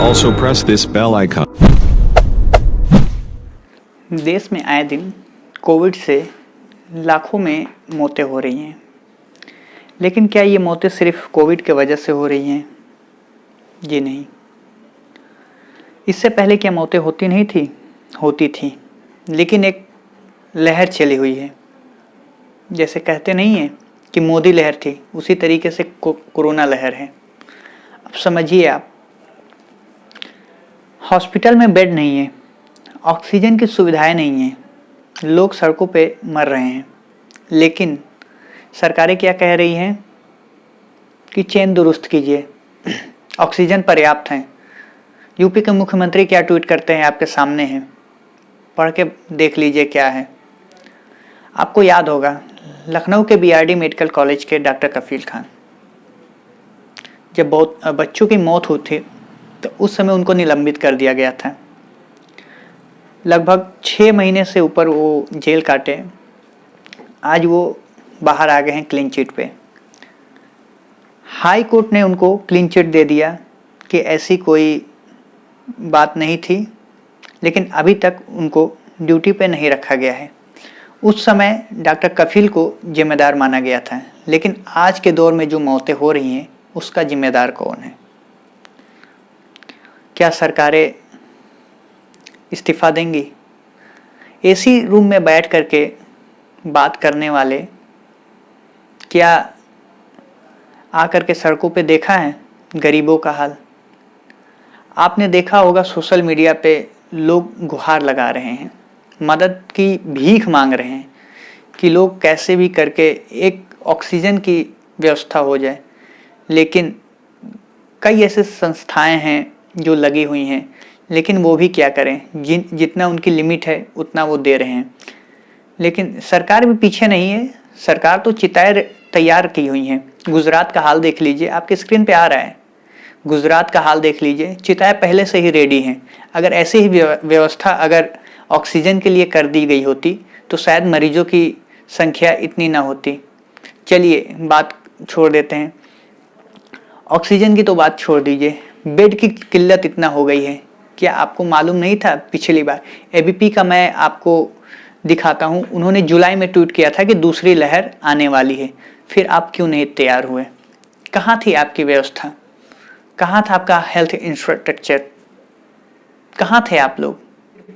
also press this bell icon. देश में आए दिन कोविड से लाखों में मौतें हो रही हैं, लेकिन क्या ये मौतें सिर्फ कोविड के वजह से हो रही हैं? जी नहीं। इससे पहले क्या मौतें होती नहीं थी? होती थी, लेकिन एक लहर चली हुई है। जैसे कहते नहीं है कि मोदी लहर थी, उसी तरीके से कोरोना लहर है। अब समझिए आप, हॉस्पिटल में बेड नहीं है, ऑक्सीजन की सुविधाएं नहीं हैं, लोग सड़कों पे मर रहे हैं, लेकिन सरकारें क्या कह रही हैं कि चेन दुरुस्त कीजिए, ऑक्सीजन पर्याप्त है। यूपी के मुख्यमंत्री क्या ट्वीट करते हैं आपके सामने हैं, पढ़ के देख लीजिए क्या है। आपको याद होगा लखनऊ के बीआरडी मेडिकल कॉलेज के डॉक्टर कफील खान, जब बहुत बच्चों की मौत हुई थी तो उस समय उनको निलंबित कर दिया गया था। लगभग 6 महीने से ऊपर वो जेल काटे, आज वो बाहर आ गए हैं क्लीन चिट पे। हाई कोर्ट ने उनको क्लीन चिट दे दिया कि ऐसी कोई बात नहीं थी, लेकिन अभी तक उनको ड्यूटी पे नहीं रखा गया है। उस समय डॉक्टर कफील को जिम्मेदार माना गया था, लेकिन आज के दौर में जो मौतें हो रही हैं उसका जिम्मेदार कौन है? क्या सरकारें इस्तीफा देंगी? एसी रूम में बैठ करके बात करने वाले क्या आकर के सड़कों पे देखा है गरीबों का हाल? आपने देखा होगा सोशल मीडिया पे लोग गुहार लगा रहे हैं, मदद की भीख मांग रहे हैं कि लोग कैसे भी करके एक ऑक्सीजन की व्यवस्था हो जाए। लेकिन कई ऐसे संस्थाएं हैं जो लगी हुई हैं, लेकिन वो भी क्या करें, जितना उनकी लिमिट है उतना वो दे रहे हैं। लेकिन सरकार भी पीछे नहीं है, सरकार तो चिताएं तैयार की हुई हैं। गुजरात का हाल देख लीजिए, आपके स्क्रीन पे आ रहा है। गुजरात का हाल देख लीजिए, चिताएं पहले से ही रेडी हैं। अगर ऐसी ही व्यवस्था अगर ऑक्सीजन के लिए कर दी गई होती तो शायद मरीजों की संख्या इतनी ना होती। चलिए बात छोड़ देते हैं, ऑक्सीजन की तो बात छोड़ दीजिए, बेड की किल्लत इतना हो गई है। क्या आपको मालूम नहीं था? पिछली बार एबीपी का मैं आपको दिखाता हूं, उन्होंने जुलाई में ट्वीट किया था कि दूसरी लहर आने वाली है। फिर आप क्यों नहीं तैयार हुए? कहाँ थी आपकी व्यवस्था? कहाँ था आपका हेल्थ इंफ्रास्ट्रक्चर? कहाँ थे आप लोग?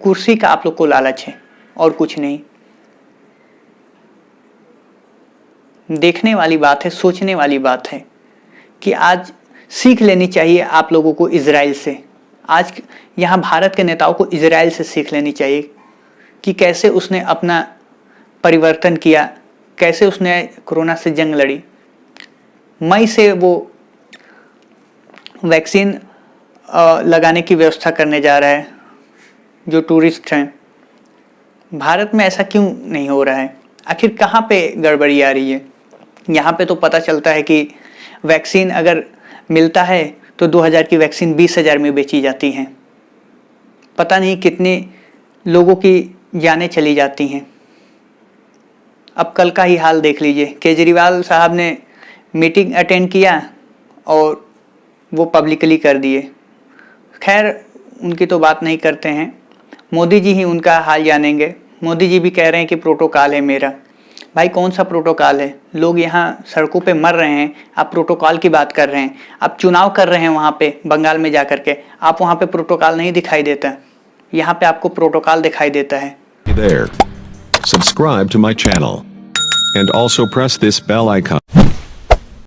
कुर्सी का आप लोग को लालच है और कुछ नहीं। देखने वाली बात है, सोचने वाली बात है कि आज सीख लेनी चाहिए आप लोगों को इजराइल से। आज यहाँ भारत के नेताओं को इजराइल से सीख लेनी चाहिए कि कैसे उसने अपना परिवर्तन किया, कैसे उसने कोरोना से जंग लड़ी। मई से वो वैक्सीन लगाने की व्यवस्था करने जा रहा है। जो टूरिस्ट हैं, भारत में ऐसा क्यों नहीं हो रहा है? आखिर कहाँ पे गड़बड़ी आ रही है? यहाँ पे तो पता चलता है कि वैक्सीन अगर मिलता है तो 2000 की वैक्सीन 20,000 में बेची जाती हैं। पता नहीं कितने लोगों की जानें चली जाती हैं। अब कल का ही हाल देख लीजिए, केजरीवाल साहब ने मीटिंग अटेंड किया और वो पब्लिकली कर दिए। खैर उनकी तो बात नहीं करते हैं, मोदी जी ही उनका हाल जानेंगे। मोदी जी भी कह रहे हैं कि प्रोटोकॉल है मेरा। भाई कौन सा प्रोटोकॉल है? लोग यहाँ सड़कों पे मर रहे हैं, आप प्रोटोकॉल की बात कर रहे हैं। आप चुनाव कर रहे हैं वहाँ पे बंगाल में जा करके, आप वहाँ पे प्रोटोकॉल नहीं दिखाई देता, यहाँ पे आपको प्रोटोकॉल दिखाई देता है। There. Subscribe to my channel and also press this bell icon.